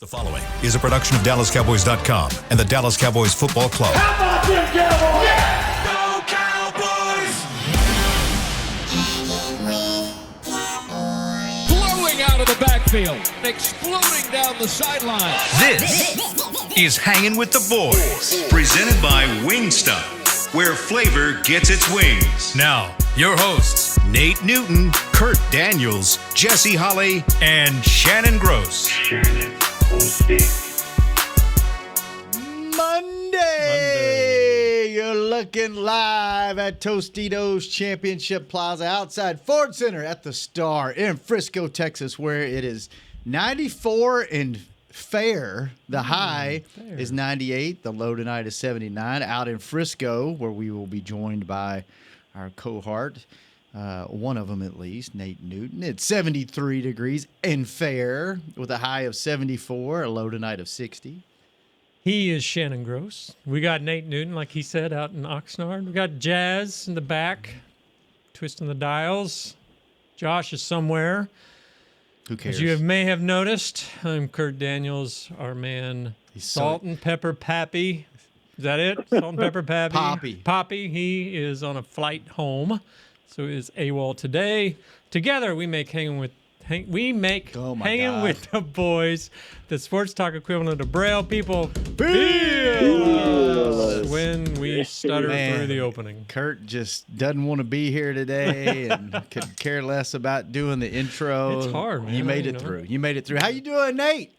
The following is a production of DallasCowboys.com and the Dallas Cowboys Football Club. How about them Cowboys? Yeah! Go Cowboys! Blowing out of the backfield, exploding down the sideline. This is Hangin' with the Boys, presented by Wingstop, where flavor gets its wings. Now, your hosts, Nate Newton, Kurt Daniels, Jesse Holley, and Shannon Gross. Monday, you're looking live at Tostitos Championship Plaza outside Ford Center at the Star in Frisco, Texas, where it is 94 and fair. The high is 98. The low tonight is 79. Out in Frisco, where we will be joined by our cohort, one of them at least, Nate Newton. It's 73 degrees and fair with a high of 74, a low tonight of 60. He is Shannon Gross. We got Nate Newton, like he said, out in Oxnard. We got Jazz in the back, twisting the dials. Josh is somewhere. Who cares? As you may have noticed, I'm Kurt Daniels, our man, Salt and Pepper Pappy. Is that it? Salt and Pepper Pappy? Poppy. He is on a flight home, so is AWOL today. Together, we make Hanging with the Boys, the sports talk equivalent of Braille. People feel us when we stutter through the opening. Kurt just doesn't want to be here today and could care less about doing the intro. It's hard, man. You made it through. How you doing, Nate?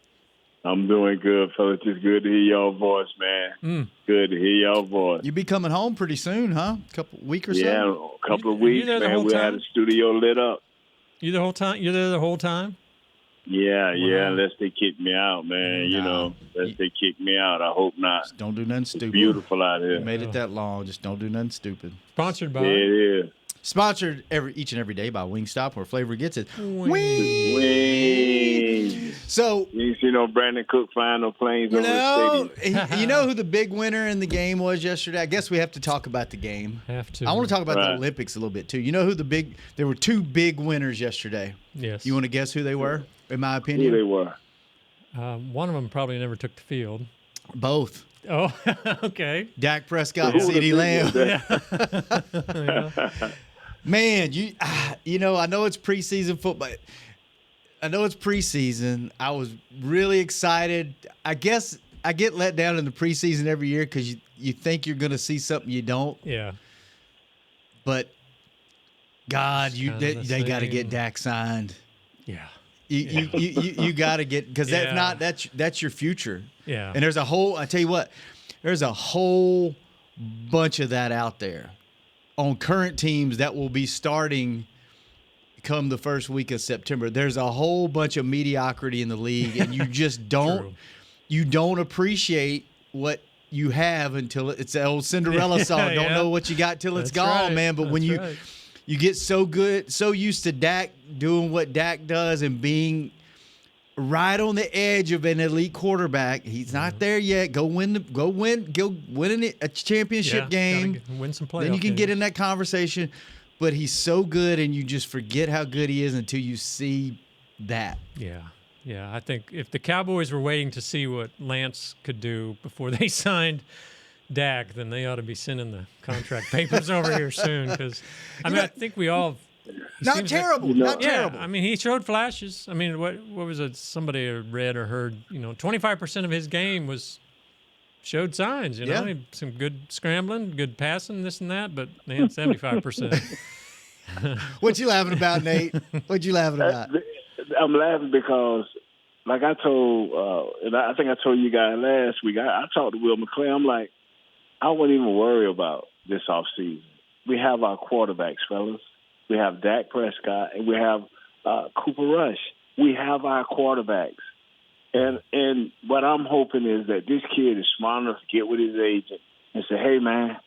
I'm doing good, fellas. Just good to hear y'all voice, man. Good to hear y'all voice. You be coming home pretty soon, huh? Week or so? Yeah, a couple of weeks, man. We had the studio lit up. You the whole time? You're there the whole time? Yeah, unless they kick me out, man. Unless they kick me out. I hope not. Just don't do nothing stupid. It's beautiful out here. You made it that long. Just don't do nothing stupid. Sponsored by? Yeah, it is. Sponsored each and every day by Wingstop, where flavor gets it. Wings. So you ain't see no Brandon Cook flying no planes over the stadium. You know who the big winner in the game was yesterday? I guess we have to talk about the game. Have to. I want to talk about the Olympics a little bit too. You know who there were two big winners yesterday. Yes. You want to guess who they were? In my opinion, Who they were? One of them probably never took the field. Both. Oh, okay. Dak Prescott and CeeDee Lamb. Yeah. Man, you know, I know it's preseason football. I know it's preseason. I was really excited. I guess I get let down in the preseason every year because you think you're going to see something you don't. Yeah. But, God, they got to get Dak signed. Yeah. You got to get – because that's your future. Yeah. And there's a whole – I tell you what, there's a whole bunch of that out there on current teams that will be starting come the first week of September. There's a whole bunch of mediocrity in the league, and you just don't appreciate what you have until it's the old Cinderella song. Don't know what you got till it's gone, man. But when you get so used to Dak doing what Dak does and being right on the edge of an elite quarterback, he's not there yet. Go win a championship game. Win some playoffs. Then you can get in that conversation. But he's so good, and you just forget how good he is until you see that. Yeah. I think if the Cowboys were waiting to see what Lance could do before they signed Dak, then they ought to be sending the contract papers over here soon. Because I think we all. Not terrible. I mean, he showed flashes. I mean, what was it? Somebody read or heard. 25% of his game showed signs. He had some good scrambling, good passing, this and that. But man, 75%. What you laughing about, Nate? What you laughing about? I'm laughing because, like I told, and I think I told you guys last week. I talked to Will McClay. I'm like, I wouldn't even worry about this offseason. We have our quarterbacks, fellas. We have Dak Prescott, and we have Cooper Rush. We have our quarterbacks. And what I'm hoping is that this kid is smart enough to get with his agent and say, hey, man,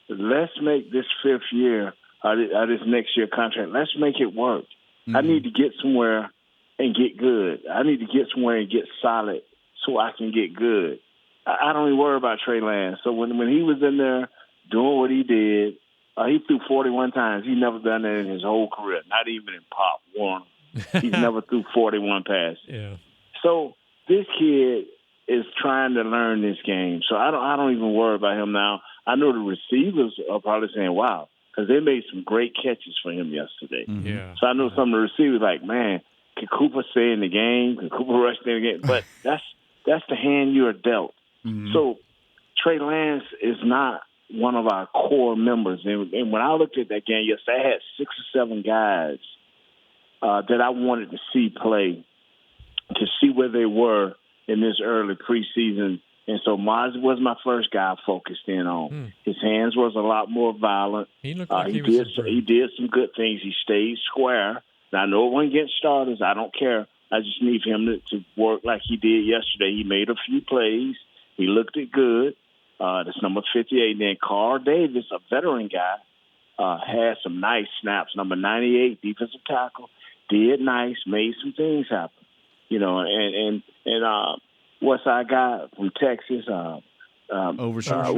let's make this fifth year, this next year contract, let's make it work. Mm-hmm. I need to get somewhere and get good. I need to get somewhere and get solid so I can get good. I don't even worry about Trey Lance. So when he was in there doing what he did, he threw 41 times. He's never done that in his whole career, not even in Pop Warner. He's never threw 41 passes. Yeah. So this kid is trying to learn this game. So I don't even worry about him now. I know the receivers are probably saying, wow, because they made some great catches for him yesterday. Mm-hmm. Yeah. So I know some of the receivers like, man, can Cooper stay in the game? Can Cooper rush in the game? But that's the hand you are dealt. Mm-hmm. So Trey Lance is not one of our core members. And when I looked at that game yesterday, I had 6 or 7 guys that I wanted to see play, to see where they were in this early preseason. And so Mozzie was my first guy focused in on. His hands was a lot more violent. He looked like he did some good things. He stayed square. Now, I know it wasn't against starters. I don't care. I just need him to work like he did yesterday. He made a few plays. He looked it good. That's number 58. And then Carl Davis, a veteran guy, had some nice snaps. Number 98, defensive tackle, did nice, made some things happen. You know, and what's our guy from Texas? Overshown.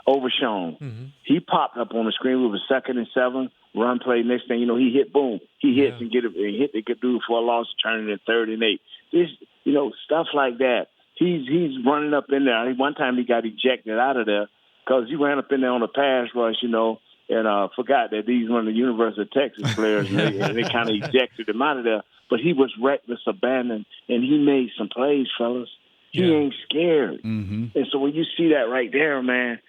Mm-hmm. He popped up on the screen with a 2nd and 7 run play. Next thing you know, he hit boom. He hits and hit the good dude for a loss, turning it 3rd and 8. This, stuff like that. He's running up in there. One time he got ejected out of there because he ran up in there on a pass rush, and forgot that these one of the University of Texas players, and they kind of ejected him out of there. But he was reckless, abandoned, and he made some plays, fellas. He ain't scared. Mm-hmm. And so when you see that right there, man,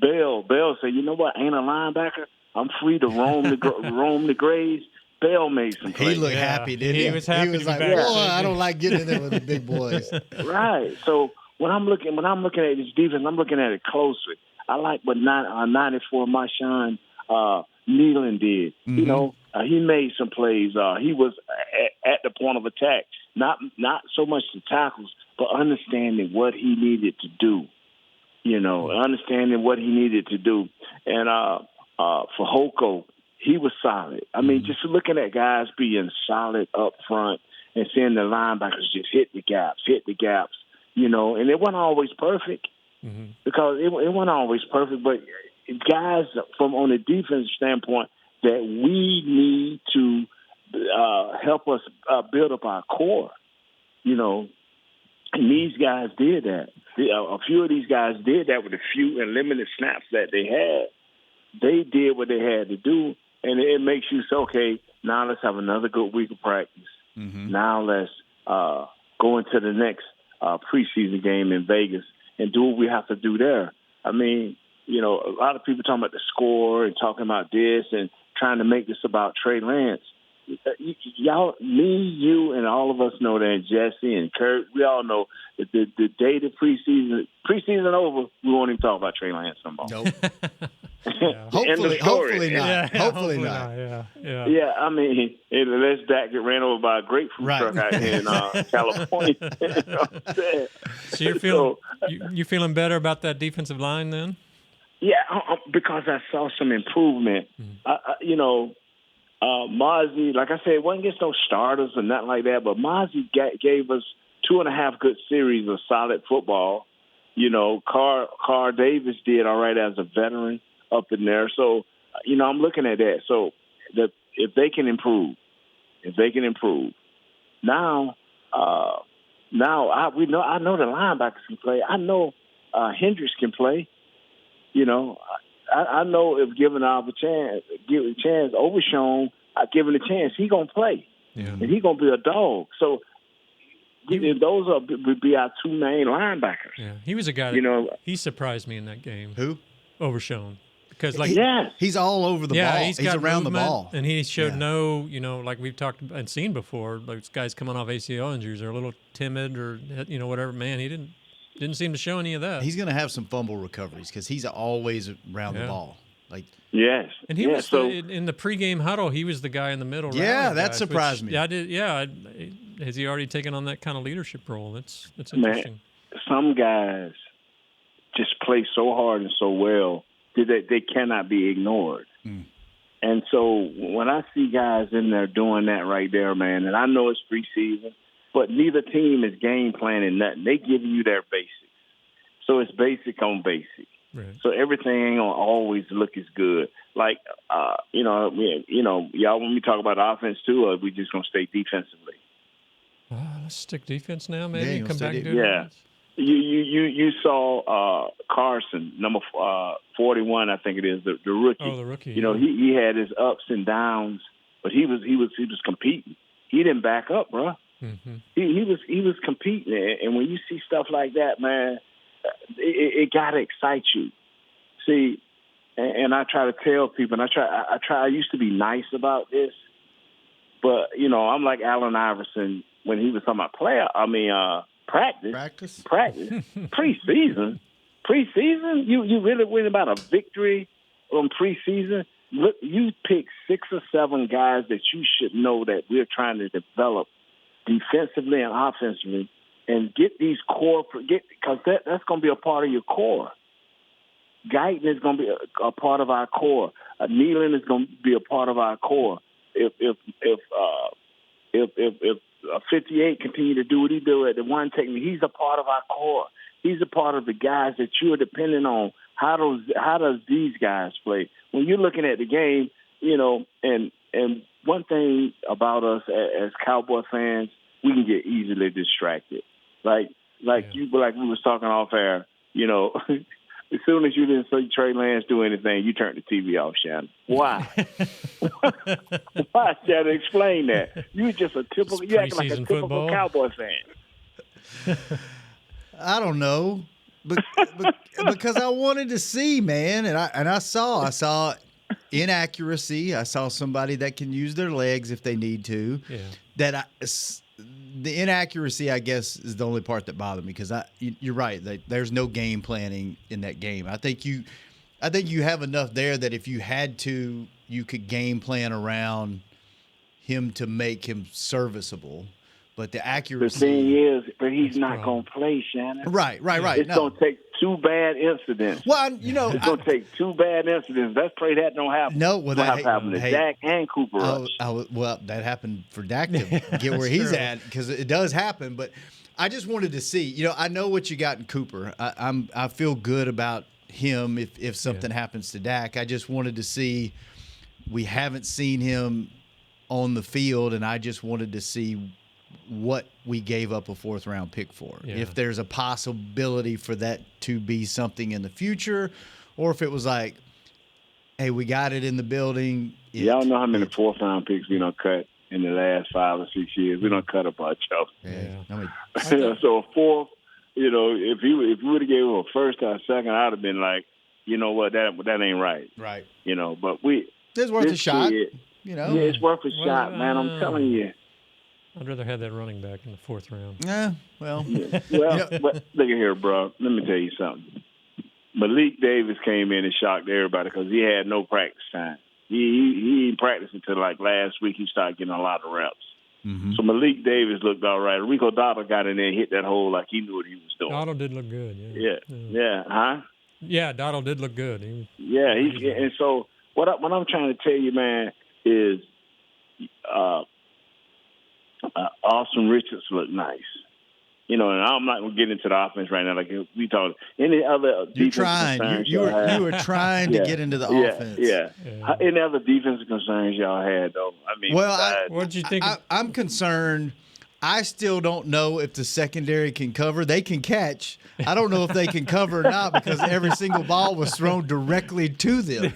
Bell said, you know what, ain't a linebacker. I'm free to roam the grades. Bell made some plays. He looked happy, didn't he? He was happy. He was like, boy, I don't like getting in there with the big boys. Right. So when I'm looking at this defense, I'm looking at it closely. I like what 94 Marshawn Nealon did. Mm-hmm. He made some plays. He was at the point of attack, not so much the tackles, but understanding what he needed to do. Understanding what he needed to do. And for Hoko, he was solid. I mean, just looking at guys being solid up front and seeing the linebackers just hit the gaps, and it wasn't always perfect because it wasn't always perfect, but guys from on the defensive standpoint that we need to help us build up our core, and these guys did that. A few of these guys did that with the few and limited snaps that they had. They did what they had to do, and it makes you say, okay, now let's have another good week of practice. Mm-hmm. Now let's go into the next preseason game in Vegas and do what we have to do there. I mean, a lot of people talking about the score and talking about this and trying to make this about Trey Lance. Y'all, me, you, and all of us know that, Jesse and Kurt, we all know that the day the preseason over, we won't even talk about Trey Lance no more. Nope. Hopefully not. Hopefully not. Yeah, I mean, unless Dak get ran over by a grapefruit truck out here in California. You know what I'm saying? So you're feeling better about that defensive line then? Yeah, because I saw some improvement. Mozzie, like I said, it wasn't against no starters or nothing like that, but Mozzie gave us 2.5 good series of solid football. Carl Davis did all right as a veteran up in there. So, I'm looking at that. So, if they can improve, now I know the linebackers can play. I know Hendricks can play. I know if given a chance, Overshown, I give him a chance, he gonna play, and he gonna be a dog. So those would be our 2 main linebackers. Yeah, he was a guy that he surprised me in that game. Who? Overshown. Because he's all over the ball. He's around the ball, and he showed no, like we've talked and seen before. Those guys coming off ACL injuries are a little timid or whatever. Man, he didn't seem to show any of that. He's going to have some fumble recoveries because he's always around the ball. Yes. And he was in the pregame huddle. He was the guy in the middle. Yeah, that surprised me. Yeah, I did. Yeah, has he already taken on that kind of leadership role? That's interesting. Man, some guys just play so hard and so well that they cannot be ignored. And so when I see guys in there doing that right there, man, and I know it's preseason, but neither team is game planning nothing. They give you their basics. So it's basic on basic. Right. So everything ain't gonna always look as good. Like, y'all when we talk about offense too, or we just gonna stay defensively? Stick defense now, maybe Yeah, come back and do Yeah. it. You saw Carson, number 41, I think it is, the rookie. Oh, the rookie. You know, he had his ups and downs, but he was competing. He didn't back up, bro. Mm-hmm. He was competing, and when you see stuff like that, man, it gotta excite you. See, and I try to tell people, and I used to be nice about this, but you know, I'm like Allen Iverson when he was talking about practice. Preseason. You really worried about a victory on preseason? Look, you pick 6 or 7 guys that you should know that we're trying to develop defensively and offensively, and get these core, because that's going to be a part of your core. Guyton is going to be a part of our core. Nealon is going to be a part of our core. If 58 continue to do what he do at the one technique, he's a part of our core. He's a part of the guys that you are depending on. How does these guys play? When you're looking at the game, you know, and one thing about us as Cowboy fans, we can get easily distracted. Like we was talking off air, you know, as soon as you didn't see Trey Lance do anything, you turned the TV off, Shannon. Why? Why, Shannon? Explain that. You just you act like a typical football. Cowboy fan. I don't know, because I wanted to see, man, and I saw inaccuracy. I saw somebody that can use their legs if they need to. Yeah. The inaccuracy, I guess, is the only part that bothered me, because you're right. There's no game planning in that game. I think you have enough there that if you had to, you could game plan around him to make him serviceable. But the accuracy. The thing is, but he's not going to play, Shannon. Right. It's going to take 2 bad incidents. Well, you know, it's going to take 2 bad incidents. Let's pray that don't happen. No, well, that happened to Dak and Cooper Rush. Well, that happened for Dak to get where he's at, because it does happen. But I just wanted to see. You know, I know what you got in Cooper. I feel good about him if something happens to Dak. I just wanted to see. We haven't seen him on the field, and I just wanted to see what we gave up a 4th-round pick for. Yeah. If there's a possibility for that to be something in the future, or if it was like, hey, we got it in the building. Y'all know how many 4th-round picks we done cut in the last 5 or 6 years. We done cut a bunch of them. Yeah. So a 4th, you know, if we would have gave him a 1st or a 2nd, I'd have been like, you know what, that ain't right. Right. You know, but it's worth a shot. You know. Yeah, it's worth a shot, man. I'm telling you. I'd rather have that running back in the 4th round. Yeah, well. Well, but look at here, bro. Let me tell you something. Malik Davis came in and shocked everybody because he had no practice time. He didn't practice until like last week. He started getting a lot of reps. Mm-hmm. So Malik Davis looked all right. Rico Dotto got in there and hit that hole like he knew what he was doing. Dotto did look good. Yeah. Huh? Yeah, Dotto did look good. And so what I'm trying to tell you, man, is Austin Richards looked nice. You know, and I'm not going to get into the offense right now. Like we talked, any other defensive concerns you were trying to get into the offense. Yeah. Any other defensive concerns y'all had, though? I mean, what did you think? I'm concerned. I still don't know if the secondary can cover. They can catch. I don't know if they can cover or not, because every single ball was thrown directly to them.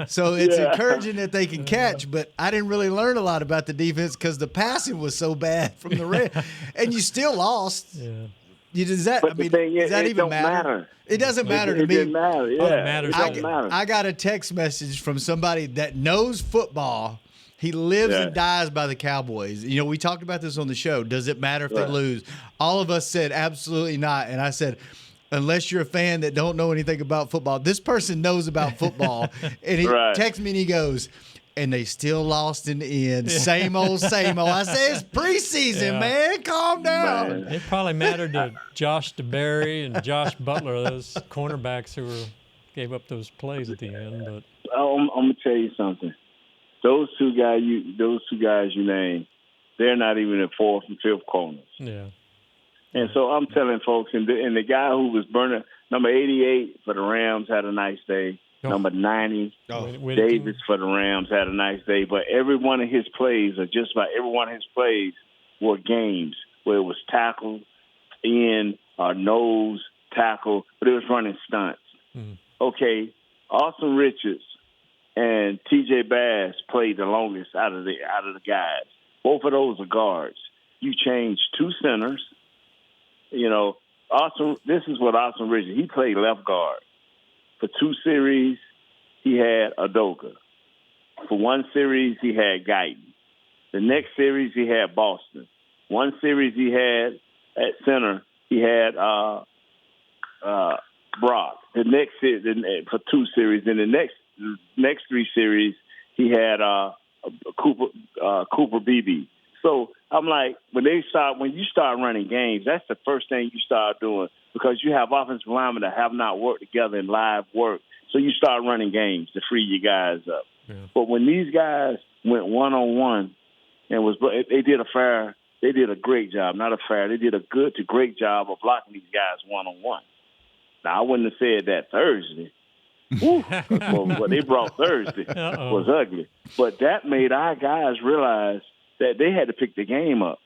So it's encouraging that they can catch, but I didn't really learn a lot about the defense because the passing was so bad from the red, and you still lost. Yeah. Does that even matter? It doesn't matter to me. It doesn't matter. Yeah. It matters. I got a text message from somebody that knows football. He lives and dies by the Cowboys. You know, we talked about this on the show. Does it matter if they lose? All of us said absolutely not. And I said, unless you're a fan that don't know anything about football, this person knows about football. And he texts me and he goes, and they still lost in the end. Same old, same old. I say, it's preseason, man. Calm down. Man. It probably mattered to Josh DeBerry and Josh Butler, those cornerbacks who gave up those plays at the end. But I'm going to tell you something. Those two guys you named, they're not even in 4th and 5th corners. Yeah. And so I'm telling folks, and the guy who was burning, number 88 for the Rams had a nice day. Oh. Number 90, Davis for the Rams had a nice day. But every one of his plays, or just about every one of his plays, were games. where it was tackle, in, nose, tackle, but it was running stunts. Okay, Austin Richards and T.J. Bass played the longest out of the guys. Both of those are guards. You change 2 centers. You know, this is what Austin Richards, he played left guard. For 2 series, he had Udoka. For 1 series, he had Guyton. The next series, he had Boston. 1 series he had at center, he had Brock. The next for 2 series. In the next 3 series, he had Cooper Beebe. So I'm like, when you start running games, that's the first thing you start doing, because you have offensive linemen that have not worked together in live work. So you start running games to free your guys up. Yeah. But when these guys went one-on-one and they did a great job, they did a good to great job of blocking these guys one-on-one. Now, I wouldn't have said that Thursday. What they brought Thursday was ugly. But that made our guys realize that they had to pick the game up.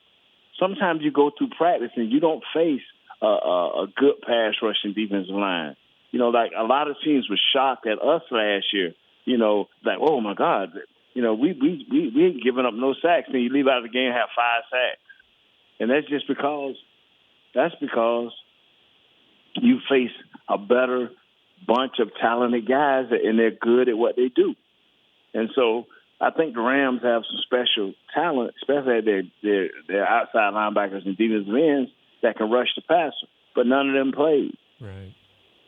Sometimes you go through practice and you don't face a good pass rushing defensive line. You know, like a lot of teams were shocked at us last year. You know, like, oh my God, you know, we ain't giving up no sacks, and you leave out of the game and have 5 sacks. And that's just because you face a better bunch of talented guys, and they're good at what they do. And so I think the Rams have some special talent, especially at their outside linebackers and defensive ends that can rush the passer. But none of them played. Right.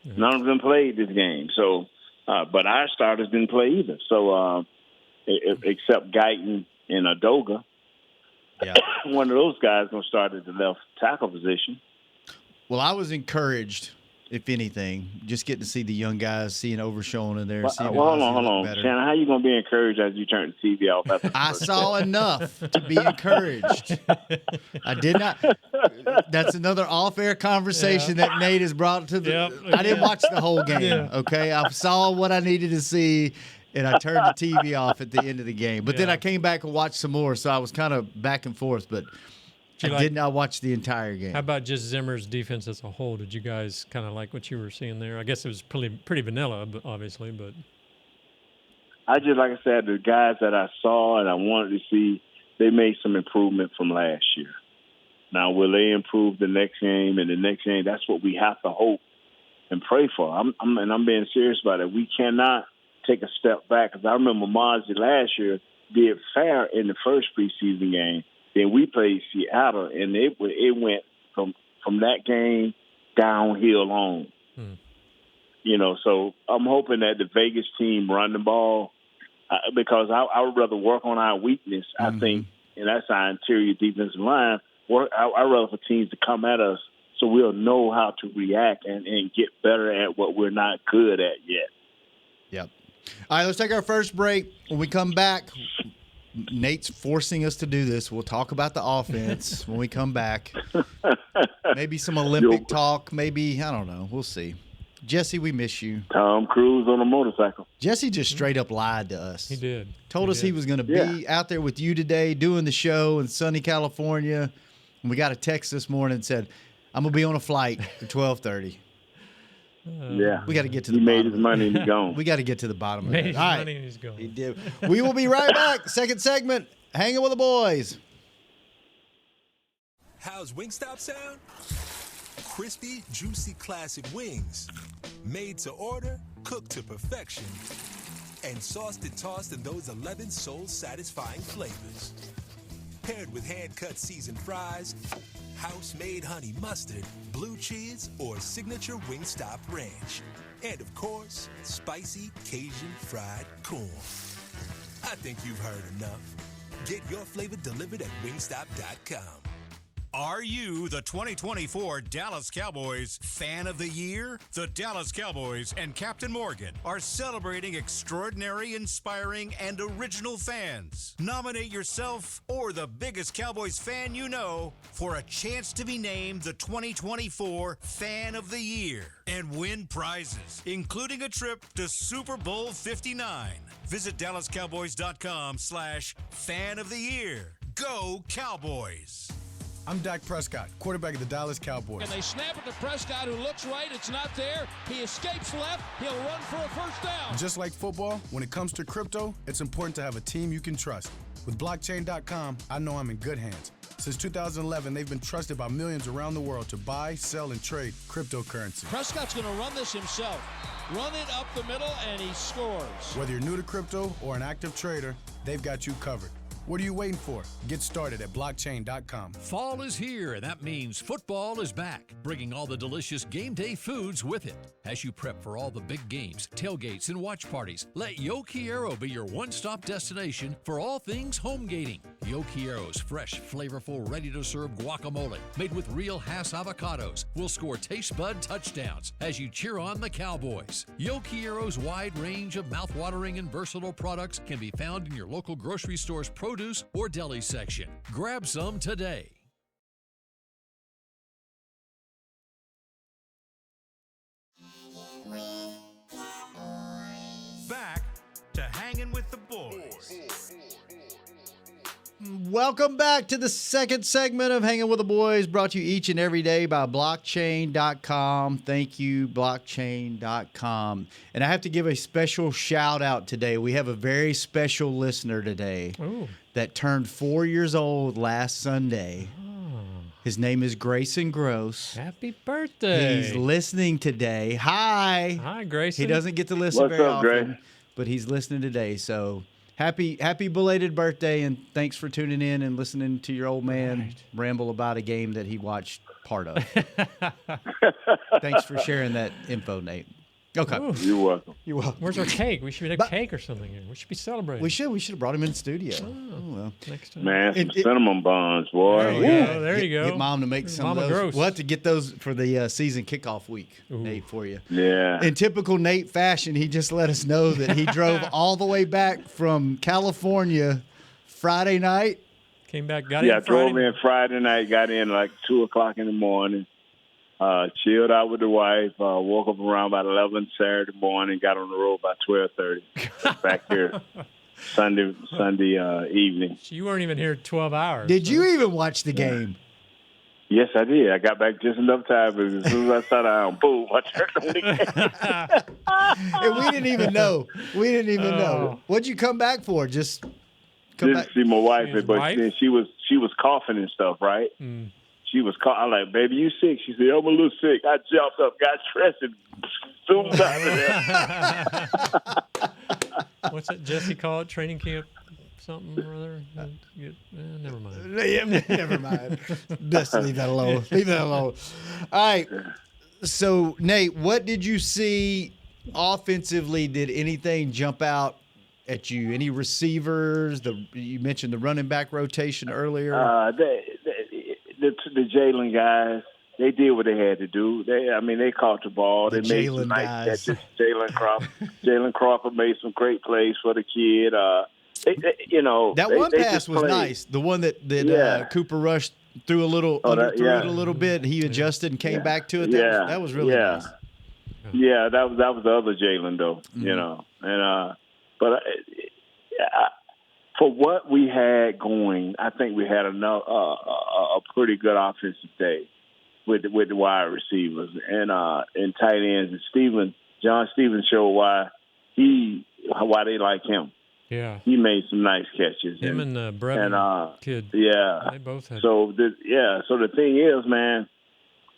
None of them played this game. So, but our starters didn't play either. So, except Guyton and Udoka, one of those guys going to start at the left tackle position. Well, I was encouraged, if anything, just getting to see the young guys, seeing Overshown in there. Hold on. Shannon, how you going to be encouraged as you turn the TV off? I saw enough to be encouraged. I did not. That's another off-air conversation that Nate has brought to the. Yep. I didn't watch the whole game, okay? I saw what I needed to see, and I turned the TV off at the end of the game. But then I came back and watched some more, so I was kind of back and forth, but I did not watch the entire game. How about just Zimmer's defense as a whole? Did you guys kind of like what you were seeing there? I guess it was pretty vanilla, obviously, but I just, like I said, the guys that I saw and I wanted to see, they made some improvement from last year. Now, will they improve the next game and the next game? That's what we have to hope and pray for. I'm being serious about it. We cannot take a step back, because I remember Mozzie last year did fair in the first preseason game. Then we played Seattle, and it went from that game downhill on. You know, so I'm hoping that the Vegas team run the ball, because I would rather work on our weakness, I think, and that's our interior defensive line. I'd rather for teams to come at us so we'll know how to react and get better at what we're not good at yet. Yep. All right, let's take our first break. When we come back, Nate's forcing us to do this. We'll talk about the offense when we come back. Maybe some Olympic talk. Maybe, I don't know. We'll see. Jesse, we miss you. Tom Cruise on a motorcycle. Jesse just straight up lied to us. He did. Told us he was going to be out there with you today doing the show in sunny California. And we got a text this morning and said, I'm going to be on a flight at 12:30. We got to get to the bottom. He made his money and he's gone. We got to get to the bottom of it. Made his money and he's gone. He did. We will be right back. Second segment, Hanging with the Boys. How's Wingstop sound? Crispy, juicy, classic wings. Made to order, cooked to perfection. And sauced and tossed in those 11 soul-satisfying flavors. Paired with hand-cut seasoned fries, house-made honey mustard, blue cheese, or signature Wingstop ranch. And, of course, spicy Cajun fried corn. I think you've heard enough. Get your flavor delivered at wingstop.com. Are you the 2024 Dallas Cowboys Fan of the Year? The Dallas Cowboys and Captain Morgan are celebrating extraordinary, inspiring, and original fans. Nominate yourself or the biggest Cowboys fan you know for a chance to be named the 2024 Fan of the Year and win prizes, including a trip to Super Bowl 59. Visit DallasCowboys.com/Fan of the Year. Go Cowboys! I'm Dak Prescott, quarterback of the Dallas Cowboys. And they snap it to Prescott, who looks right. It's not there. He escapes left. He'll run for a first down. Just like football, when it comes to crypto, it's important to have a team you can trust. With blockchain.com, I know I'm in good hands. Since 2011, they've been trusted by millions around the world to buy, sell, and trade cryptocurrency. Prescott's going to run this himself. Run it up the middle, and he scores. Whether you're new to crypto or an active trader, they've got you covered. What are you waiting for? Get started at blockchain.com. Fall is here, and that means football is back, bringing all the delicious game day foods with it. As you prep for all the big games, tailgates, and watch parties, let Yo Quiero be your one-stop destination for all things home gating. Yo Quiero's fresh, flavorful, ready-to-serve guacamole made with real Hass avocados will score taste bud touchdowns as you cheer on the Cowboys. Yo Quiero's wide range of mouthwatering and versatile products can be found in your local grocery store's produce or deli section. Grab some today. Back to Hangin' with the Boys. Welcome back to the second segment of Hanging with the Boys, brought to you each and every day by blockchain.com. Thank you, blockchain.com. And I have to give a special shout out today. We have a very special listener today that turned 4 years old last Sunday. His name is Grayson Gross. Happy birthday. He's listening today. Hi. Hi, Grayson. He doesn't get to listen What's very up, often, Gray? but he's listening today. So happy belated birthday, and thanks for tuning in and listening to your old man ramble about a game that he watched part of. Thanks for sharing that info, Nate. Okay. Ooh. You're welcome. You're welcome. Where's our cake? We should have cake or something here. We should be celebrating. We should have brought him in the studio. Oh, well. Next time. Man, some cinnamon buns, boy. There you go. There you go. Get Mom to make some Mama of those. Gross. We'll have to get those for the season kickoff week, Nate, for you. Yeah. In typical Nate fashion, he just let us know that he drove all the way back from California Friday night. Came back, got in I Friday. drove in Friday night, got in like 2 o'clock in the morning, chilled out with the wife, woke up around about 11 Saturday morning, got on the road by 12:30. Back here Sunday evening. You weren't even here 12 hours. Did you even watch the game? Yes, I did. I got back just enough time, but as soon as I sat down, boom, I turned on the game. And we didn't even know. know. What'd you come back for? Just come Didn't back. see my wife, His but wife? then she was coughing and stuff, right? She was coughing. I'm like, baby, you sick? She said, I'm a little sick. I jumped up, got dressed, and zoomed out of there. What's that Jesse call it? Training camp something or other? Never mind. Never mind. Just leave that alone. Leave that alone. All right. So, Nate, what did you see offensively? Did anything jump out at you? Any receivers? You mentioned the running back rotation earlier. The Jalen guys, they did what they had to do. They caught the ball. They made some nice catches. Jalen Crawford made some great plays for the kid. That one pass was nice. The one that Cooper Rush threw a little it a little bit. He adjusted and came back to it. That was really nice. Yeah, that was the other Jalen though. Mm-hmm. But for what we had going, I think we had a pretty good offensive day with the wide receivers and tight ends. And John Stevens showed why they like him. Yeah, he made some nice catches. Him and the Brevin kid. Yeah, they both had. So the thing is, man,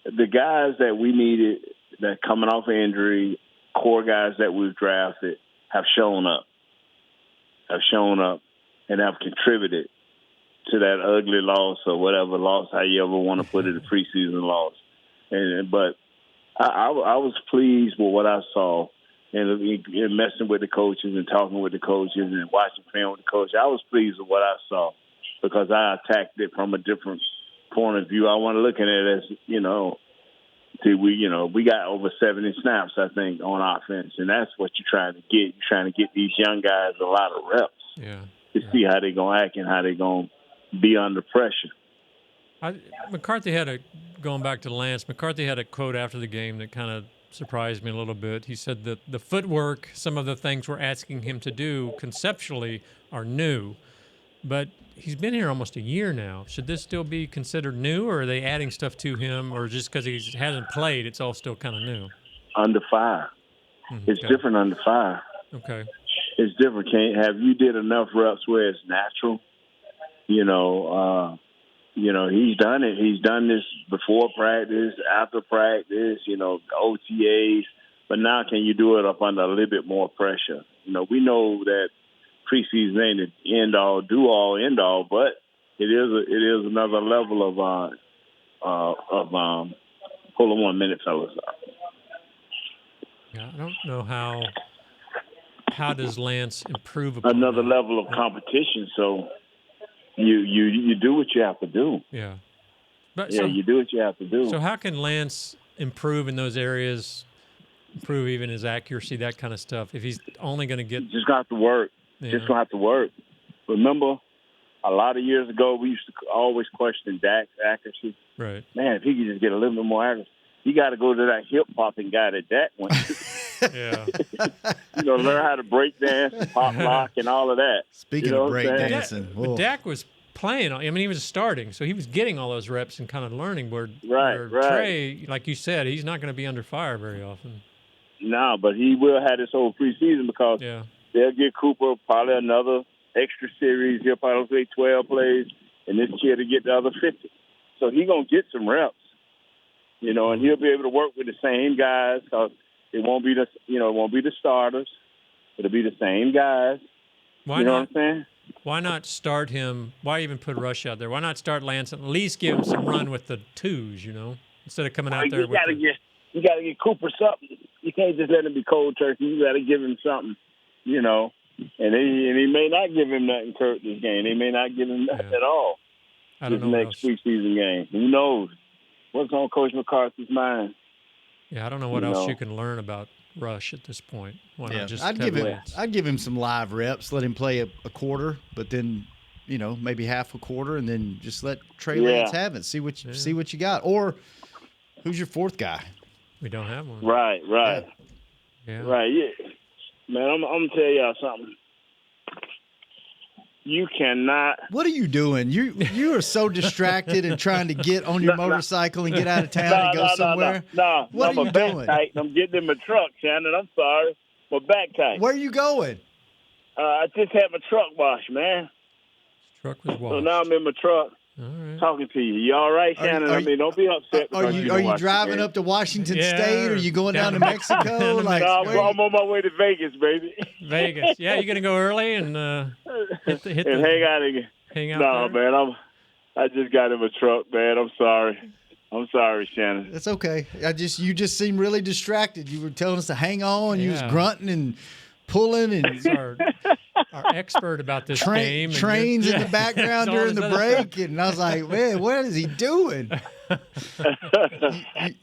the guys that we needed that coming off of injury, core guys that we've drafted have shown up and have contributed to that ugly loss or whatever loss, how you ever want to put it, a preseason loss. But I was pleased with what I saw. And messing with the coaches and talking with the coaches and watching film with the coach, I was pleased with what I saw because I attacked it from a different point of view. I want to look at it as, we got over 70 snaps, I think, on offense, and that's what you're trying to get. You're trying to get these young guys a lot of reps to see how they're going to act and how they're going to be under pressure. McCarthy going back to Lance, McCarthy had a quote after the game that kind of surprised me a little bit. He said that the footwork, some of the things we're asking him to do conceptually are new, but he's been here almost a year now. Should this still be considered new, or are they adding stuff to him, or just because he hasn't played, it's all still kind of new? Under fire. It's different under fire. Okay. It's different. Have you did enough reps where it's natural? He's done it. He's done this before practice, after practice, OTAs. But now can you do it up under a little bit more pressure? We know that preseason ain't the end-all, do-all, end-all, but it is another level of hold on 1 minute, fellas. Yeah, I don't know how does Lance improve upon another that? Level of competition. So you do what you have to do. Yeah. You do what you have to do. So how can Lance improve in those areas, improve even his accuracy, that kind of stuff, if he's only going to get... Just going to have to work. Yeah. Just going to have to work. Remember, a lot of years ago, we used to always question Dak's accuracy. Right. Man, if he could just get a little bit more accuracy. You got to go to that hip-hopping guy that Dak went to. Yeah. Learn how to break dance, pop lock, and all of that. Speaking of break dancing. But Dak was playing. I mean, he was starting, so he was getting all those reps and kind of learning where Trey, like you said, he's not going to be under fire very often. No, but he will have this whole preseason because they'll get Cooper probably another extra series. He'll probably play 12 plays, and this kid will get the other 50. So he's going to get some reps, and he'll be able to work with the same guys because it won't be the starters. It'll be the same guys. Why know not? What I'm saying? Why not start him? Why even put Rush out there? Why not start Lance and at least give him some run with the twos, instead of coming out there with You got to get Cooper something. You can't just let him be cold turkey. You got to give him something, And he may not give him nothing, Kurt, this game. He may not give him nothing at all. I don't know next preseason game. Who knows? What's on Coach McCarthy's mind? Yeah, I don't know what else you can learn about Rush at this point. Why not just I'd give him some live reps, let him play a quarter, but then maybe half a quarter, and then just let Trey Lance have it. See what you got. Or who's your fourth guy? We don't have one. Right. Yeah. Right. Yeah. Man, I'm gonna tell y'all something. You cannot. What are you doing? You are so distracted and trying to get on your motorcycle and get out of town and go somewhere. No, what are you doing? Tight. I'm getting in my truck, Shannon. I'm sorry. My back tight. Where are you going? I just had my truck washed, man. Truck was washed. So now I'm in my truck. All right. Talking to you. You all right, Shannon? Don't be upset. Are you driving up to Washington State? Or are you going down to Mexico? I'm on my way to Vegas, baby. Vegas. Yeah, you gonna go early and hit the hang out. No, there? man. I just got in my truck, man. I'm sorry. Shannon. That's okay. You just seem really distracted. You were telling us to hang on. You was grunting and pulling and our expert about this game. Trains in the background during the break. And I was like, man, what is he doing?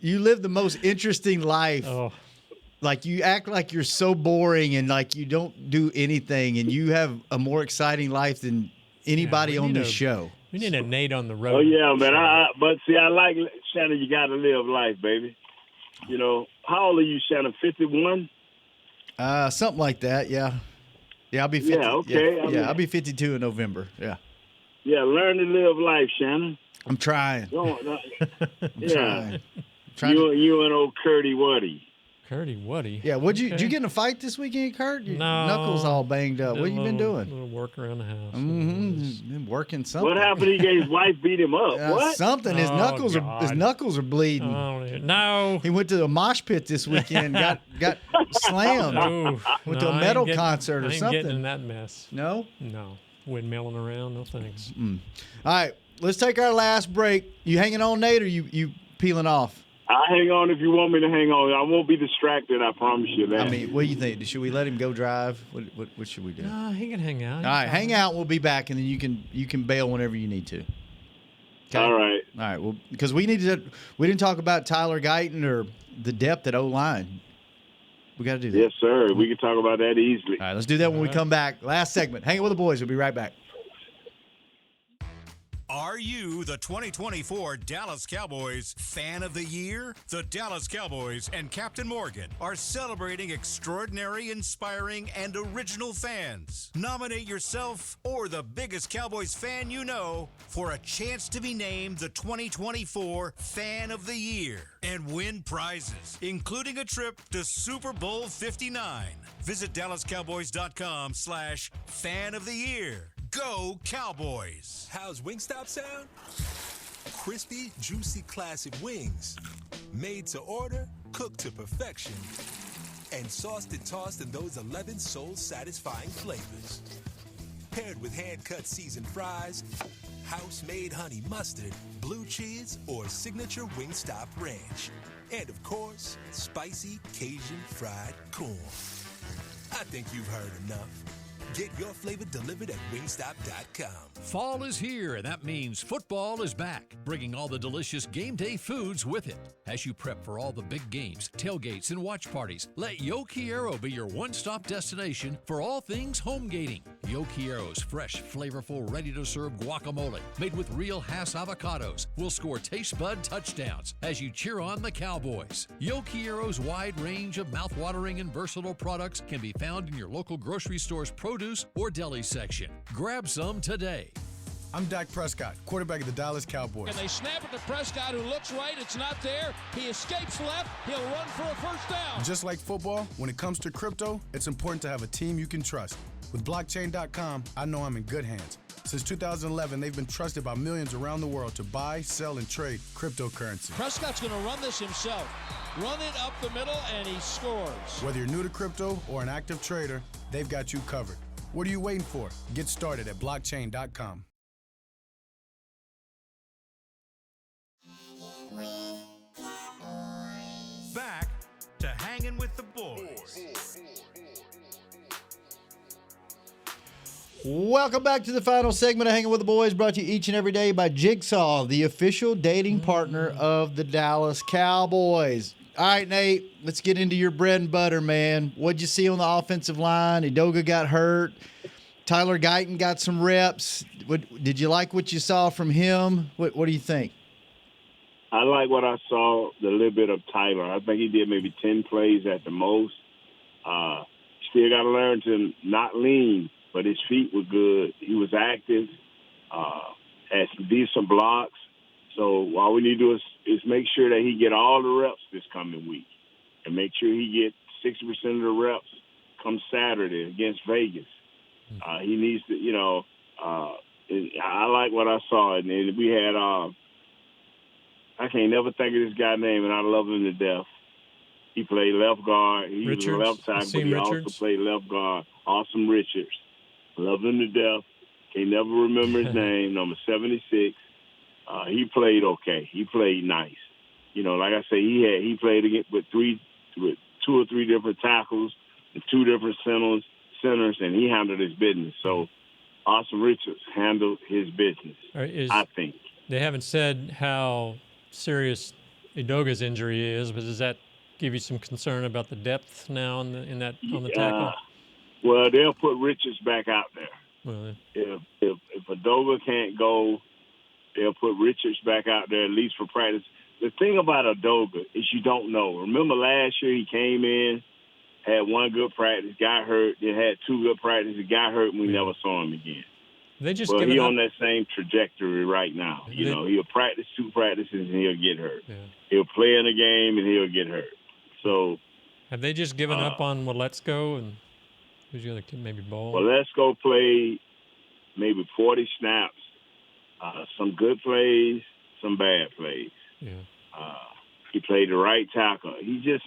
you live the most interesting life. Oh. Like, you act like you're so boring and like you don't do anything, and you have a more exciting life than anybody on this show. We need a Nate on the road. Oh, yeah, man. But see, I like, Shannon, you got to live life, baby. How old are you, Shannon? 51? Something like that, yeah. Yeah, I'll be 50. Yeah, okay. I'll be 52 in November. Yeah. Yeah, learn to live life, Shannon. I'm trying. Trying. You and old Curdy Woody. Curdy Woody. Yeah, did you get in a fight this weekend, Kurt? Your no. Knuckles all banged up. What you been doing? A little work around the house. Been working something. What happened? His wife beat him up. What? Something. His knuckles are bleeding. No. He went to a mosh pit this weekend. got slammed. Went to a metal concert or something. Getting in that mess. No. Windmilling around. No thanks. All right, let's take our last break. You hanging on, Nate, or you peeling off? I'll hang on if you want me to hang on. I won't be distracted, I promise you that. I mean, what do you think? Should we let him go drive? What should we do? No, he can hang out. All right, hang out. We'll be back, and then you can bail whenever you need to. Okay? All right. All right. Well, because we didn't talk about Tyler Guyton or the depth at O-line. We got to do that. Yes, sir. We can talk about that easily. All right, let's do that when we come back. Last segment. Hang out with the boys. We'll be right back. Are Are you the 2024 Dallas Cowboys Fan of the Year? The Dallas Cowboys and Captain Morgan are celebrating extraordinary, inspiring, and original fans. Nominate yourself or the biggest Cowboys fan you know for a chance to be named the 2024 Fan of the Year and win prizes, including a trip to Super Bowl 59. Visit DallasCowboys.com/Fan of the Year. Go Cowboys! How's Wingstop sound? Crispy, juicy, classic wings. Made to order, cooked to perfection. And sauced and tossed in those 11 soul-satisfying flavors. Paired with hand-cut seasoned fries, house-made honey mustard, blue cheese, or signature Wingstop ranch. And, of course, spicy Cajun fried corn. I think you've heard enough. Get your flavor delivered at Wingstop.com. Fall is here, and that means football is back, bringing all the delicious game day foods with it. As you prep for all the big games, tailgates, and watch parties, let Yo Quiero be your one-stop destination for all things home gating. Yo Quiero's fresh, flavorful, ready-to-serve guacamole, made with real Hass avocados, will score taste bud touchdowns as you cheer on the Cowboys. Yo Quiero's wide range of mouth-watering and versatile products can be found in your local grocery store's produce or deli section. Grab some today. I'm Dak Prescott, quarterback of the Dallas Cowboys. And they snap it to Prescott, who looks right. It's not there. He escapes left. He'll run for a first down. Just like football, when it comes to crypto, it's important to have a team you can trust. With blockchain.com, I know I'm in good hands. Since 2011, they've been trusted by millions around the world to buy, sell, and trade cryptocurrency. Prescott's going to run this himself. Run it up the middle, and he scores. Whether you're new to crypto or an active trader, they've got you covered. What are you waiting for? Get started at blockchain.com. Back to Hangin' with the Boys. Welcome back to the final segment of Hanging with the Boys, brought to you each and every day by Jigsaw, the official dating partner of the Dallas Cowboys. All right, Nate, let's get into your bread and butter, man. What'd you see on the offensive line? Edoga got hurt. Tyler Guyton got some reps. Did you like what you saw from him? What do you think? I like what I saw, the little bit of Tyler. I think he did maybe 10 plays at the most. Still got to learn to not lean, but his feet were good. He was active, had some decent blocks. So all we need to do is make sure that he get all the reps this coming week and make sure he get 60% of the reps come Saturday against Vegas. He needs to, I like what I saw. And we had, I can't never think of this guy's name, and I love him to death. He played left guard. He was a left tackle, but he also played left guard. Awesome Richards. Love him to death. Can't never remember his name, number 76. He played okay. He played nice. Like I say, he played with two or three different tackles and two different centers, and he handled his business. So, Awesome Richards handled his business, I think. They haven't said how serious Edoga's injury is, but does that give you some concern about the depth now on the tackle? Well, they'll put Richards back out there. Well, if Edoga can't go, they'll put Richards back out there at least for practice. The thing about Edoga is you don't know. Remember last year he came in, had one good practice, got hurt, then had two good practices, got hurt, and we never saw him again. He's on that same trajectory right now. He'll practice two practices and he'll get hurt. Yeah. He'll play in a game and he'll get hurt. So have they just given up on Let's-Go and who's the other kid? Maybe Bowl? Let's-Go play maybe 40 snaps, some good plays, some bad plays. Yeah. He played the right tackle. He's just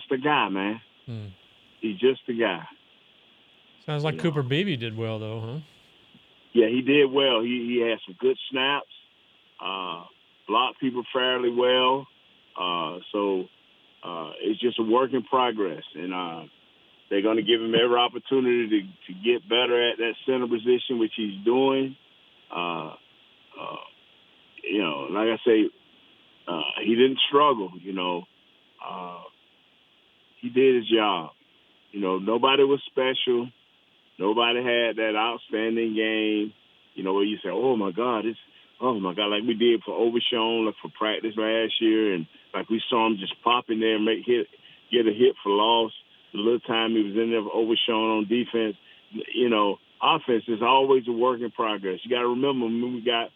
the guy, man. He's just the guy. Sounds like Cooper Beebe did well, though, huh? Yeah, he did well. He had some good snaps, blocked people fairly well. So it's just a work in progress. And they're going to give him every opportunity to get better at that center position, which he's doing. Like I say, he didn't struggle, he did his job. Nobody was special. Nobody had that outstanding game, where you say, oh, my God, oh my God, like we did for Overshown, like for practice last year, and like we saw him just pop in there and get a hit for loss. The little time he was in there for Overshown on defense. Offense is always a work in progress. You got to remember when we got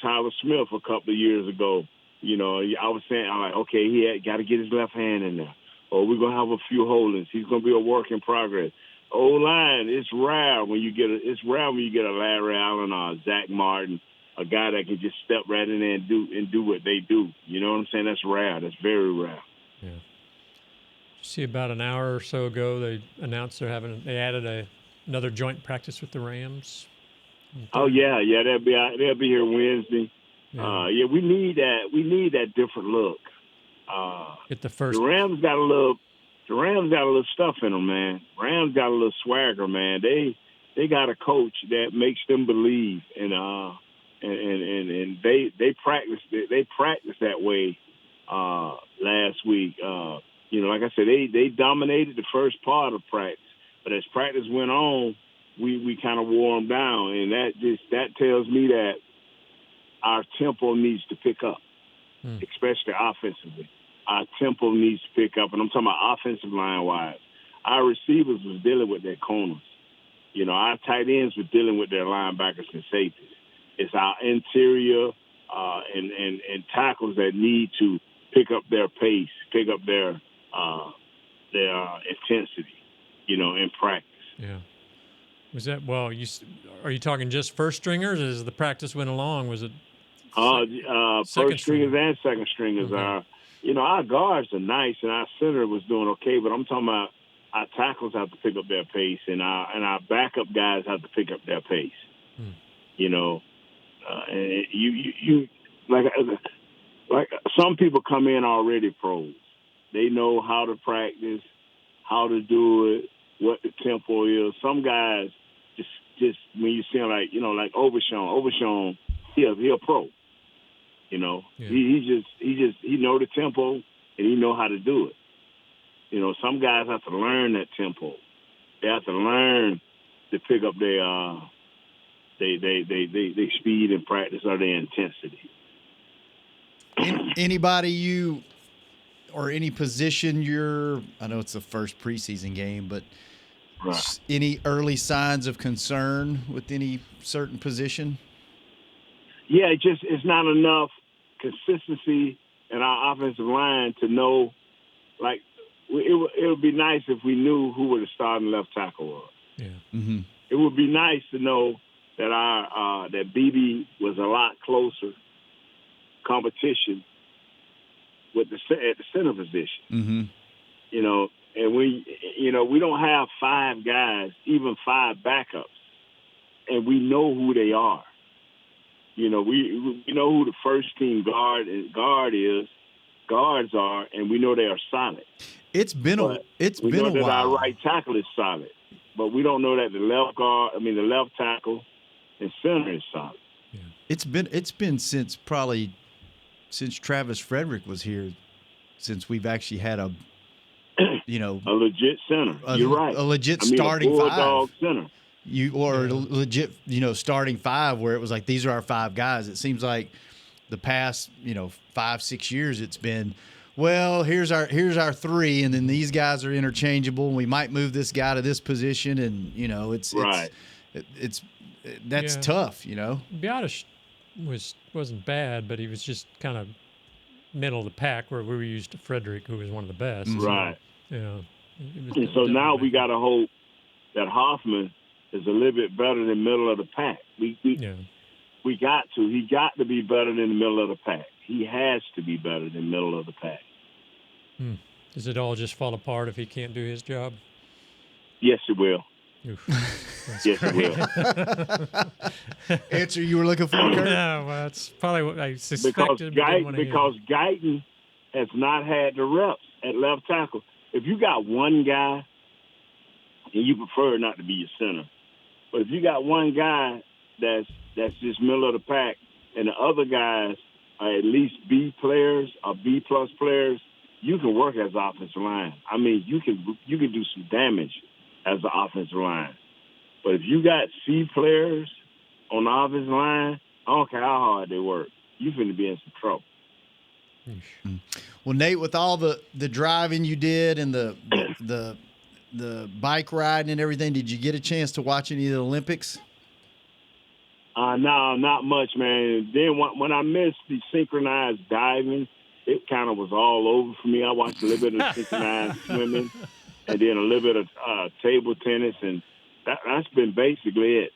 Tyler Smith a couple of years ago. I was saying, I'm like, okay, he got to get his left hand in there, or we're gonna have a few holdings. He's gonna be a work in progress. O-line, it's rare when you get a Larry Allen or a Zach Martin, a guy that can just step right in there and do what they do. You know what I'm saying? That's rare. That's very rare. Yeah. See, about an hour or so ago, they announced they added another joint practice with the Rams. Oh yeah, they'll be here Wednesday. Yeah, we need that. We need that different look. Get the first. The Rams got a little stuff in them, man. Rams got a little swagger, man. They got a coach that makes them believe, and they practiced that way last week. Like I said, they dominated the first part of practice, but as practice went on, we kind of wore them down, and that tells me that our tempo needs to pick up, especially offensively. Our tempo needs to pick up, and I'm talking about offensive line-wise. Our receivers was dealing with their corners. Our tight ends were dealing with their linebackers and safeties. It's our interior and tackles that need to pick up their pace, pick up their intensity, in practice. Yeah. Was that are you talking just first stringers? As the practice went along, was it? First stringers and second stringers are. Our guards are nice, and our center was doing okay. But I'm talking about our tackles have to pick up their pace, and our backup guys have to pick up their pace. And you like some people come in already pros. They know how to practice, how to do it, what the tempo is. Some guys just when you see them like Overshown, he a pro. He know the tempo and he know how to do it. Some guys have to learn that tempo. They have to learn to pick up their speed in practice or their intensity. Anybody or any position I know it's the first preseason game, but right. Any early signs of concern with any certain position? Yeah, it's not enough consistency in our offensive line to know. Like it would be nice if we knew who the starting left tackle was. Yeah. Mm-hmm. It would be nice to know that that BB was a lot closer competition at the center position. Mm-hmm. And we don't have 5 guys, even 5 backups, and we know who they are. We know who the first team guards are, and we know they are solid. It's been a while. We know that our right tackle is solid, but we don't know that the left tackle and center is solid. Yeah. It's been since Travis Frederick was here, since we've actually had a legit center. You're right. A legit starting bulldog 5. Center. Legit, starting 5 where it was like, these are our 5 guys. It seems like the past, 5-6 years, it's been, well, here's our 3, and then these guys are interchangeable, and we might move this guy to this position, and that's tough. Biotish wasn't bad, but he was just kind of middle of the pack, where we were used to Frederick, who was one of the best. Right. And so now we got to hope that Hoffman is a little bit better than middle of the pack. He got to be better than the middle of the pack. He has to be better than middle of the pack. Does it all just fall apart if he can't do his job? Yes, it will. Yes, it will. Answer you were looking for, Kurt? Yeah, well, that's probably what I suspected. Because Guyton has not had the reps at left tackle. If you got one guy, and you prefer not to be your center, but if you got one guy that's just middle of the pack, and the other guys are at least B players or B plus players, you can work as offensive line. I mean, you can do some damage as an offensive line. But if you got C players on the offensive line, don't care how hard they work. You finna be in some trouble. Well, Nate, with all the driving you did and the bike riding and everything, did you get a chance to watch any of the Olympics? No, not much, man. Then when I missed the synchronized diving, it kind of was all over for me. I watched a little bit of synchronized swimming and then a little bit of table tennis, and that's been basically it.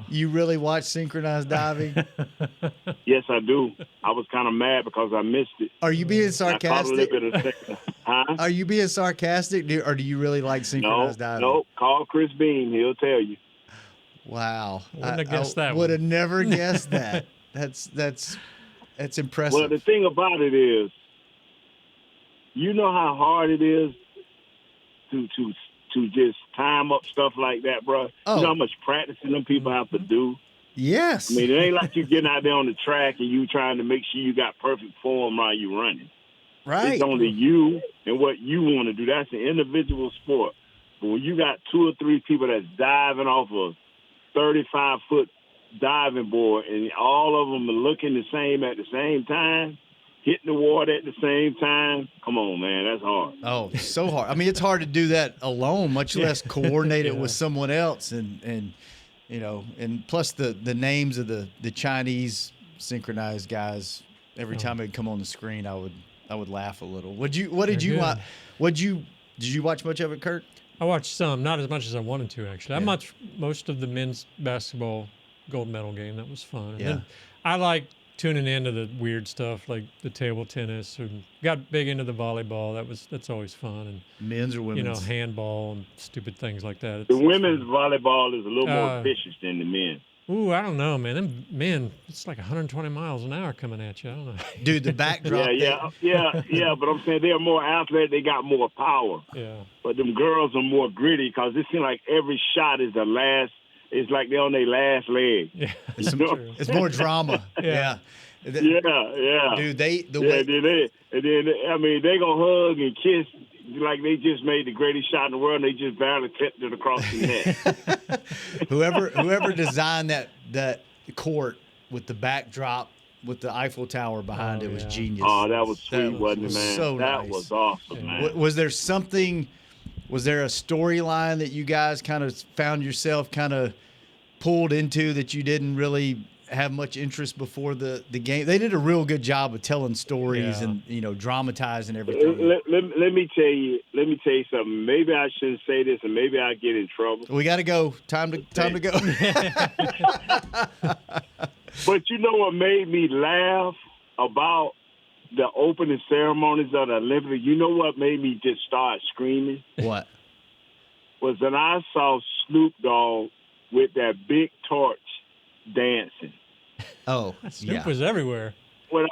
You really watch synchronized diving? Yes, I do. I was kind of mad because I missed it. Are you being sarcastic? Huh? Are you being sarcastic, or do you really like synchronized diving? No. Call Chris Beam. He'll tell you. Wow. Wouldn't have guessed that. Would have never guessed that. That's impressive. Well, the thing about it is, you know how hard it is to just time up stuff like that, bro. Oh. You know how much practicing them people have to do? Yes. I mean, it ain't like you getting out there on the track and you trying to make sure you got perfect form while you running. Right. It's only you and what you want to do. That's an individual sport. But when you got 2 or 3 people that's diving off a 35-foot diving board and all of them are looking the same at the same time, hitting the water at the same time. Come on, man, that's hard. Oh, so hard. I mean, it's hard to do that alone, much less coordinate it with someone else. And you know, and plus the names of the Chinese synchronized guys. Every time they'd come on the screen, I would laugh a little. Did you watch much of it, Kurt? I watched some, not as much as I wanted to, actually. I watched most of the men's basketball gold medal game. That was fun. And then I like tuning into the weird stuff like the table tennis, and got big into the volleyball. That's always fun. And men's or women's? You know, handball and stupid things like that. The women's volleyball is a little more vicious than the men. Ooh, I don't know, man. Them men, it's like 120 miles an hour coming at you. I don't know. Dude, the backdrop. Yeah. But I'm saying they're more athletic. They got more power. Yeah. But them girls are more gritty because it seems like every shot is the last. It's like they're on their last leg. Yeah, it's more drama. Yeah. Dude, they gonna hug and kiss like they just made the greatest shot in the world, and they just barely tipped it across the net. whoever designed that court with the backdrop with the Eiffel Tower behind it was genius. Oh, that was sweet, wasn't it, man? So that nice. was awesome, man. Was there a storyline that you guys kind of found yourself kind of pulled into that you didn't really have much interest before the game? They did a real good job of telling stories and, you know, dramatizing everything. Let me tell you something. Maybe I shouldn't say this, and maybe I get in trouble. We got to go. Time to go. But you know what made me laugh about the opening ceremonies of the Olympics? You know what made me just start screaming? What? Was that I saw Snoop Dogg with that big torch dancing. Oh, Snoop was everywhere. Well,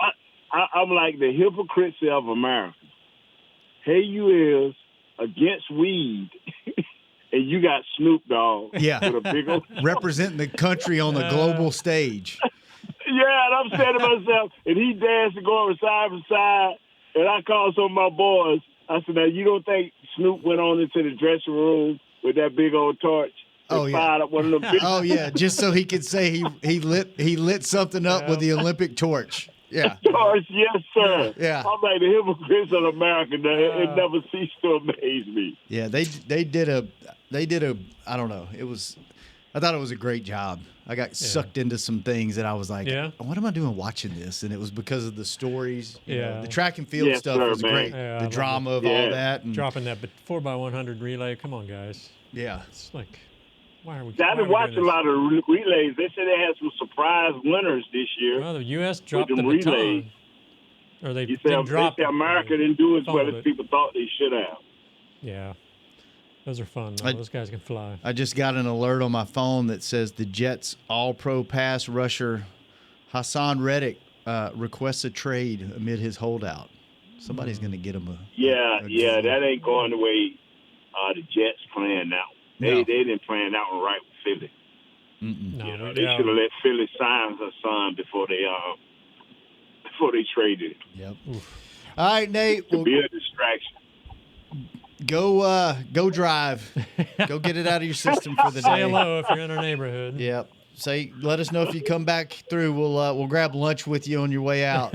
I'm like the hypocrisy of America. Here you is against weed, and you got Snoop Dogg with a big old representing the country on the global stage. Yeah, and I'm saying to myself, and he danced going side to side, and I called some of my boys. I said, now, you don't think Snoop went on into the dressing room with that big old torch? Fired up one of them big just so he could say he lit something up with the Olympic torch. Yeah. Torch, yes, sir. Yeah. I'm like the hypocrites of America. It never ceased to amaze me. Yeah, they did a I don't know. I thought it was a great job. I got sucked into some things that I was like, what am I doing watching this? And it was because of the stories. You know, the track and field stuff was great. Yeah, the drama of all that. And dropping that 4x100 relay. Come on, guys. Yeah. It's like, why are we I didn't watch a lot of relays. They said they had some surprise winners this year. Well, the U.S. dropped the relays. baton. Or they didn't drop it. America didn't do as well as people thought they should have. Yeah. Those are fun. Those guys can fly. I just got an alert on my phone that says the Jets all-pro pass rusher Hassan Reddick requests a trade amid his holdout. Somebody's going to get him a that ain't going the way the Jets playing now. They didn't plan that one right with Philly. No, they should have let Philly sign Hassan before they traded. Yep. All right, Nate. To be a distraction. Go drive. Go get it out of your system for the day. Say hello if you're in our neighborhood. Yep. let us know if you come back through. We'll grab lunch with you on your way out.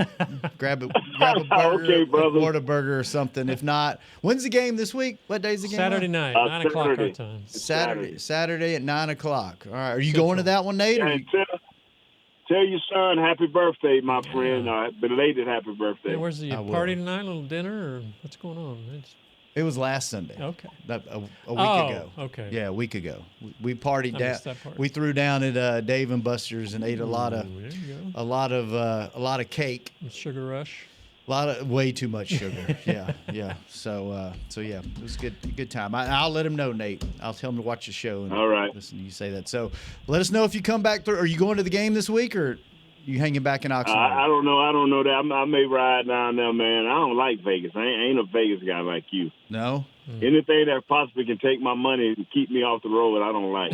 grab a burger, okay, brother. order a burger or something. If not, when's the game this week? What day's the game? Saturday night, 9 o'clock our time. Saturday at 9 o'clock. All right. Are you going to that one, Nate? Tell your son happy birthday, my friend. Belated happy birthday. Yeah, where's the party tonight? A little dinner, or what's going on? It was last Sunday. Okay. A week ago. Okay. Yeah, a week ago. We partied down. That part. We threw down at Dave and Buster's and ate a lot of cake. Sugar rush. Way too much sugar. yeah. So yeah, it was a good time. I'll let him know, Nate. I'll tell him to watch the show. And all right. Listen to you say that. So let us know if you come back through. Are you going to the game this week, or you hanging back in Oxnard? I don't know that. I may ride down there, man. I don't like Vegas. I ain't a Vegas guy like you. No? Anything that possibly can take my money and keep me off the road, I don't like.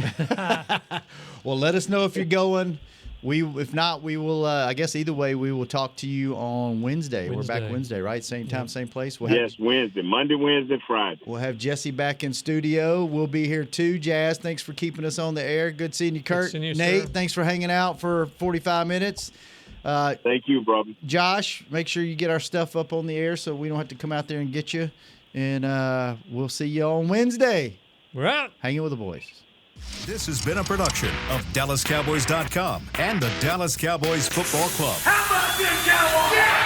Well, let us know if you're going. If not, we will. I guess either way, we will talk to you on Wednesday. We're back Wednesday, right? Same time, same place. Wednesday, Monday, Wednesday, Friday. We'll have Jesse back in studio. We'll be here too. Jazz, thanks for keeping us on the air. Good seeing you, Kurt. Good seeing you, Nate, sir. Thanks for hanging out for 45 minutes. Thank you, brother. Josh, make sure you get our stuff up on the air so we don't have to come out there and get you. And we'll see you on Wednesday. We're out. Hanging with the boys. This has been a production of DallasCowboys.com and the Dallas Cowboys Football Club. How about this, Cowboys? Yeah!